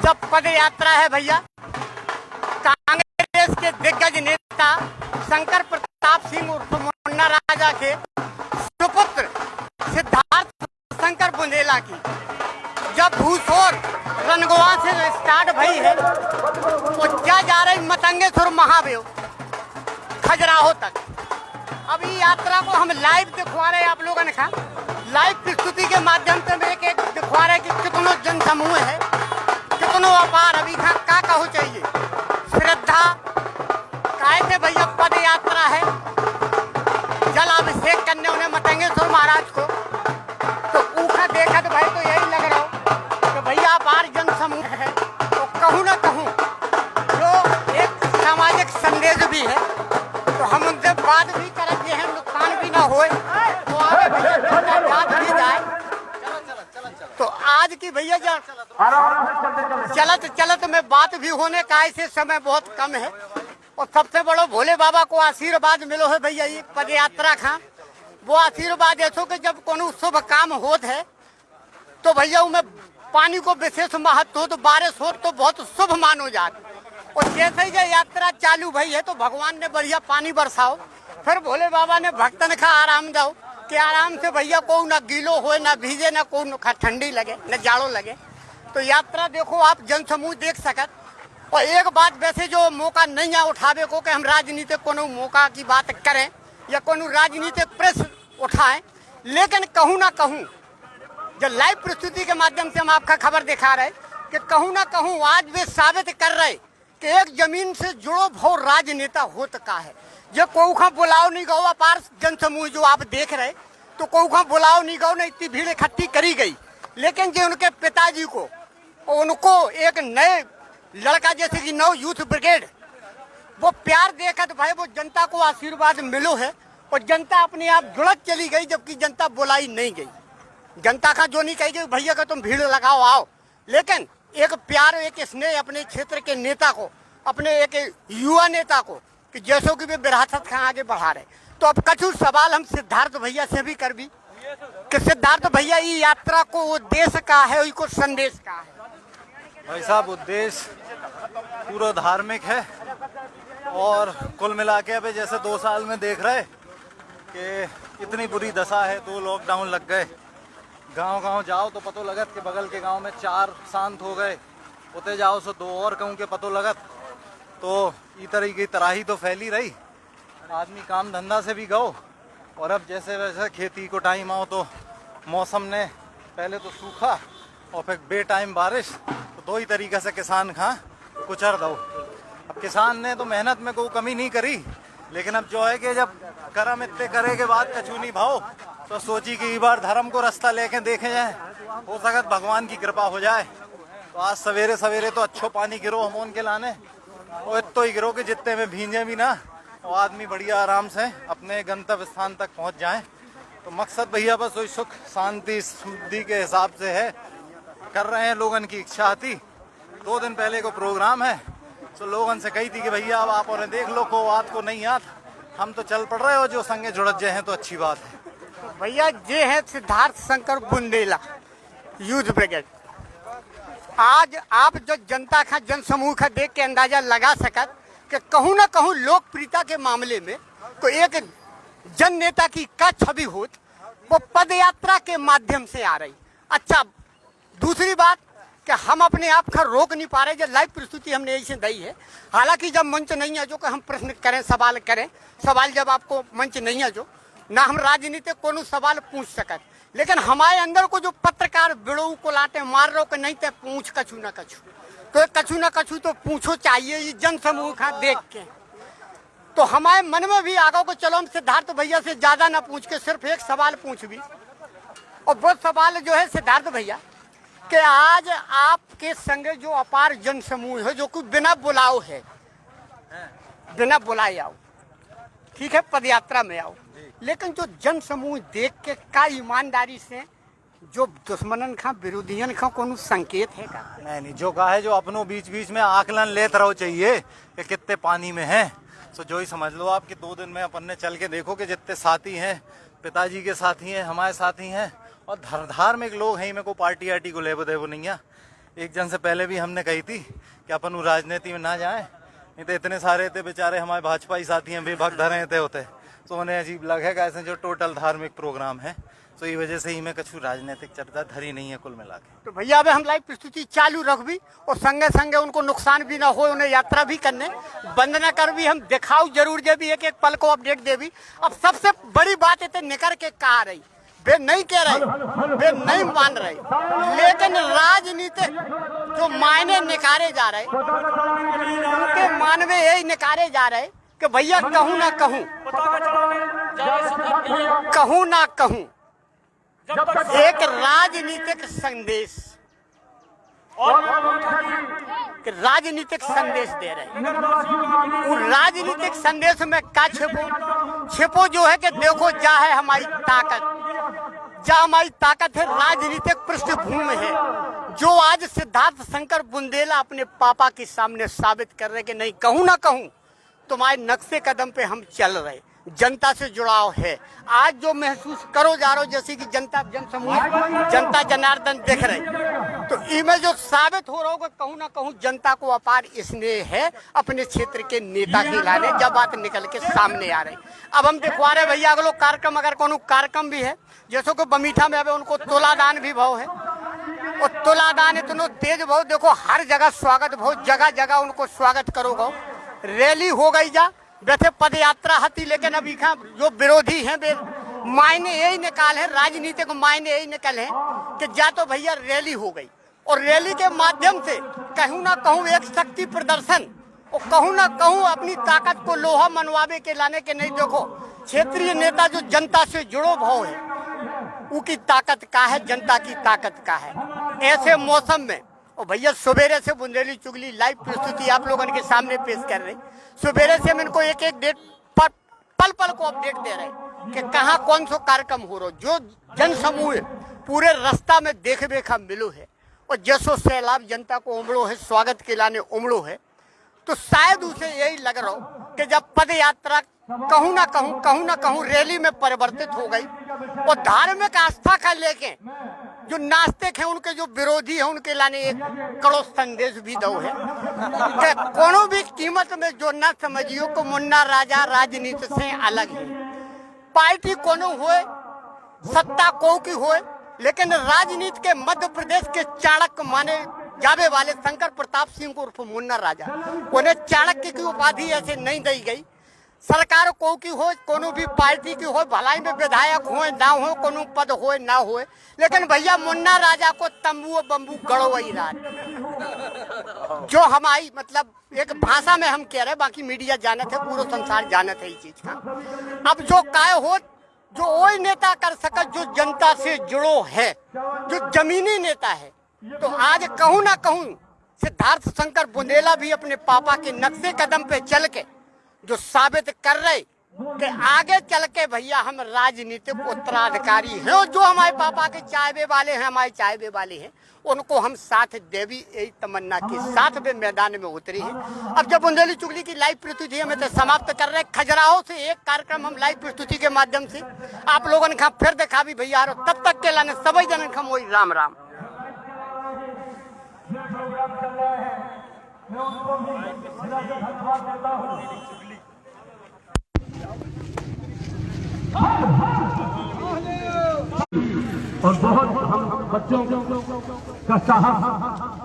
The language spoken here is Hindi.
जब पद यात्रा है भैया, कांग्रेस के दिग्गज नेता शंकर प्रताप सिंह उर्फ मुन्ना राजा के सुपुत्र सिद्धार्थ शंकर बुंदेला की जब भूसोर रनगोवा से स्टार्ट भई है तो क्या जा रही मतंगेश्वर महादेव खजुराहो तक। अभी यात्रा को हम लाइव दिखवा रहे हैं आप लोगों ने कहा, लाइव प्रस्तुति के माध्यम से एक एक दिखवा रहे कि कितनो जन समूह है, कितनो अपार। अभी का कहो चाहिए श्रद्धा काय से भैया पद यात्रा है, जल अभिषेक करने उन्हें मतंगेश्वर महाराज को, तो ऊखा देखा तो भाई तो यही लग रहा हो कि भैया अपार जन समूह है। तो कहूँ ना कहूँ जो एक सामाजिक संदेश भी है, तो हम उनसे बात भी करेंगे हैं, नुकसान भी ना होए तो बात भी जाए। तो आज की भैया चलत चलत में बात भी होने का ऐसे समय बहुत कम है। और सबसे बड़ो भोले बाबा को आशीर्वाद मिलो है भैया ये पद यात्रा का। वो आशीर्वाद ऐसो कि जब कोनो शुभ काम होत है तो भैया उनमें पानी को विशेष महत्व हो, तो बारिश हो तो बहुत शुभ मानो जात। और जैसे ही ये यात्रा चालू भई है तो भगवान ने बढ़िया पानी बरसाओ, फिर भोले बाबा ने भक्तन का आराम दो कि आराम से भैया को ना गीलो हो, ना भीजे, ना को ठंडी लगे, न जाड़ो लगे। तो यात्रा देखो आप जनसमूह देख सकत। और एक बात वैसे जो मौका नहीं है उठावे को कि हम राजनीतिक कोनो मौका की बात करें या कोनो राजनीतिक प्रेस उठाएं, लेकिन कहूँ ना कहूँ जो लाइव प्रस्तुति के माध्यम से हम आपका खबर दिखा रहे कि कहूँ ना कहूँ आज वे साबित कर रहे कि एक जमीन से जुड़ो भो राजनेता होत का है। जो कोई का बुलाव नहीं गो, अपार जनसमूह जो आप देख रहे, तो कोई का बुलाव नहीं गो, नहीं इतनी भीड़ इकट्ठी करी गई, लेकिन जो उनके पिताजी को उनको एक नए लड़का जैसे कि नौ यूथ ब्रिगेड वो प्यार देखा तो भाई वो जनता को आशीर्वाद मिलो है। और जनता अपने आप जुड़त चली गई, जबकि जनता बुलाई नहीं गई। जनता का जो नहीं कही भैया का तुम भीड़ लगाओ आओ, लेकिन एक प्यार एक स्नेह अपने क्षेत्र के नेता को, अपने एक युवा नेता को कि जैसो कि वे विरासत का आगे बढ़ा रहे। तो अब कछु सवाल हम सिद्धार्थ भैया से भी कर भी कि सिद्धार्थ भैया ये यात्रा को उद्देश्य का है, उसको संदेश का है। भाई साहब उद्देश्य पूरा धार्मिक है और कुल मिला के अभी जैसे 2 साल में देख रहे कि इतनी बुरी दशा है, 2 लॉकडाउन लग गए, गांव-गांव जाओ तो पतो लगत कि बगल के गांव में 4 शांत हो गए, उते जाओ सो 2 और कहूँ के पतो लगत। तो इस तरह की तराही तो फैली रही, आदमी काम धंधा से भी गओ। और अब जैसे वैसे खेती को टाइम आओ तो मौसम ने पहले तो सूखा और फिर बे टाइम बारिश, तो 2 ही तरीक़े से किसान खा कुचर दो। अब किसान ने तो मेहनत में कोई कमी नहीं करी, लेकिन अब जो है कि जब कर्म इतने करे के बाद कछू नहीं भाव, तो सोची कि इस बार धर्म को रास्ता लेके देखे जाए, हो सकत भगवान की कृपा हो जाए। तो आज सवेरे सवेरे तो अच्छो पानी गिरो हम उनके लाने, और इतो ही गिरो कि जितने में भींजे भी ना, तो आदमी बढ़िया आराम से अपने गंतव्य स्थान तक पहुंच जाए। तो मकसद भैया बस वही सुख शांति समृद्धि के हिसाब से है, कर रहे हैं, लोगन की इच्छा थी। 2 दिन पहले को प्रोग्राम है, तो लोगन से कही थी कि भैया अब आप उन्हें देख लो, को बात को नहीं याद, हम तो चल पड़ रहे हो, जो संगे जुड़त जाए हैं तो अच्छी बात है। भैया ये है सिद्धार्थ शंकर बुंदेला यूथ ब्रिगेड। आज आप जो जनता का जन समूह का देख के अंदाजा लगा सकत कि कहूँ ना कहूँ लोकप्रियता के मामले में तो एक जन नेता की का छवि होत वो पद यात्रा के माध्यम से आ रही। अच्छा, दूसरी बात कि हम अपने आप का रोक नहीं पा रहे, जब लाइव प्रस्तुति हमने ऐसे दी है। हालांकि जब मंच नहीं है जो कि हम प्रश्न करें, सवाल करें, सवाल जब आपको मंच नहीं है जो ना हम राजनीतिक कोनो सवाल पूछ सकत, लेकिन हमारे अंदर को जो पत्रकार बिड़ो को लाटे मार रहे हो कि नहीं तो पूछ कछु ना कछु, तो कछु ना कछु तो पूछो चाहिए ये जन समूह का देख के। तो हमारे मन में भी आ गया कि चलो हम सिद्धार्थ भैया से ज्यादा ना पूछ के सिर्फ एक सवाल पूछ भी। और वो सवाल जो है सिद्धार्थ भैया कि आज आपके संग जो अपार जन समूह है जो कि बिना बुलाओ है, बिना बुलाए आओ, ठीक है, पद यात्रा में आओ, लेकिन जो जन समूह देख के का ईमानदारी से जो दुश्मनन का विरोधियन का कोनो संकेत है का? नहीं, जो कहा है जो अपनों बीच बीच में आकलन लेते रहो चाहिए कि कितने पानी में हैं। तो जो ही समझ लो आप कि 2 दिन में अपन ने चल के देखो कि जितने साथी हैं, पिताजी के साथी हैं, हमारे साथी हैं और धार्मिक लोग हैं, में को पार्टी आर्टी को लेबो देबो नहीं है। एक जन से पहले भी हमने कही थी कि अपन वो राजनीति में ना जाएं, नहीं तो इतने सारे थे बेचारे हमारे भाजपाई साथी हैं बेभक्त धरे थे होते, तो उन्हें अजीब लगे ऐसे जो टोटल धार्मिक प्रोग्राम है, तो ये वजह से ही मैं कछु राजनीतिक चर्चा धरी नहीं है कुल मिला के। तो भैया अब हम लाइव प्रस्तुति चालू रख भी और संगे संगे उनको नुकसान भी ना हो, उन्हें यात्रा भी करने बंद न कर भी, हम दिखाओ जरूर जे भी एक पल को अपडेट दे भी। अब सबसे बड़ी बात है निकर के कहा रही, वे नहीं कह रहे, वे नहीं मान रहे, लेकिन राजनीति जो मायने निकाले जा रहे उनके मानवे यही निकाले जा रहे कि भैया कहूँ ना कहूँ, कहूँ ना कहूँ एक राजनीतिक संदेश, राजनीतिक संदेश दे रहे हैं। उस राजनीतिक संदेश में क्या छिपो जो है कि देखो जा है हमारी ताकत, जा हमारी ताकत है राजनीतिक पृष्ठभूमि है, जो आज सिद्धार्थ शंकर बुंदेला अपने पापा के सामने साबित कर रहे कि नहीं कहूँ ना कहूँ तुम्हारे नक्शे कदम पे हम चल रहे, जनता से जुड़ाव है। आज जो महसूस करो जा रहे हो जैसे कि जनता जनसमूह जनता जनार्दन देख रहे, तो इनमें जो साबित हो रहा होगा कहूँ ना कहूँ जनता को अपार स्नेह है अपने क्षेत्र के नेता के लाने, जब बात निकल के सामने आ रही। अब हम दिखवा रहे भैया अगलो कार्यक्रम, अगर कोनो कार्यक्रम भी है जैसे को बमीठा में अब उनको तुलादान भी भाव है, और तुलादान इतना तेज भाव, देखो हर जगह स्वागत भाव, जगह जगह उनको स्वागत करो गो। रैली हो गई जा वैसे पद यात्रा हती, लेकिन अभी जो विरोधी हैं वे मायने यही निकाल है, राजनीतिक मायने यही निकल है कि जा तो भैया रैली हो गई, और रैली के माध्यम से कहूँ ना कहूँ एक शक्ति प्रदर्शन, और कहूँ ना कहूँ अपनी ताकत को लोहा मनवावे के लाने के नहीं। देखो क्षेत्रीय नेता जो जनता से जुड़ो भाव है, उनकी ताकत का है, जनता की ताकत का है। ऐसे मौसम में और भैया सवेरे से बुंदेली चुगली लाइव प्रस्तुति आप लोगों के सामने पेश कर रहे, सवेरे से हम इनको एक एक डेट पल पल को अपडेट दे रहे कि कहाँ कौन सा कार्यक्रम हो रहा, जो जन समूह पूरे रास्ता में देख बेखा मिलो है, और जैसो सैलाब जनता को उमड़ो है, स्वागत के लाने उमड़ो है, तो शायद उसे यही लग रहा हो कि जब पद यात्रा कहूँ ना कहूँ रैली में परिवर्तित हो गई, और धार्मिक आस्था का लेके जो नास्तिक हैं उनके जो विरोधी हैं उनके लाने एक कड़ो संदेश भी दो है कि कोनो भी कीमत में जो ना समझियो को मुन्ना राजा राजनीति से अलग है। पार्टी कोनो होए, सत्ता को की होए, लेकिन राजनीति के मध्य प्रदेश के चाणक्य माने जावे वाले शंकर प्रताप सिंह को उर्फ मुन्ना राजा, उन्हें चाणक्य की उपाधि ऐसे नहीं दी गई। सरकार को की हो, कोनो भी पार्टी की हो, भलाई में विधायक हो ना हो, कोनो पद हो ना हो, लेकिन भैया मुन्ना राजा को तंबू बम्बू गड़ो वही रात, जो हमारी मतलब एक भाषा में हम कह रहे, बाकी मीडिया जानत है, पूरा संसार जानत है इस चीज का। अब जो काय हो, जो वही नेता कर सकत जो जनता से जुड़ो है, जो जमीनी नेता है, तो आज कहूँ ना कहूँ सिद्धार्थ शंकर बुंदेला भी अपने पापा के नक्शे कदम पे चल के जो साबित कर रहे कि आगे चल के भैया हम राजनीतिक उत्तराधिकारी हैं, और जो हमारे पापा के चाहवे वाले हैं, हमारे चाहवे वाले हैं, उनको हम साथ देवी यही तमन्ना के साथ वे मैदान में उतरी है। अब जब बुंदेली चुगली की लाइव प्रस्तुति हमें तो समाप्त कर रहे, खजुराहो से एक कार्यक्रम हम लाइव प्रस्तुति के माध्यम से आप लोगों ने फिर देखा भी भैया, तब तक के लाने सभी जन हम वही राम राम। और बहुत हम बच्चों का साहस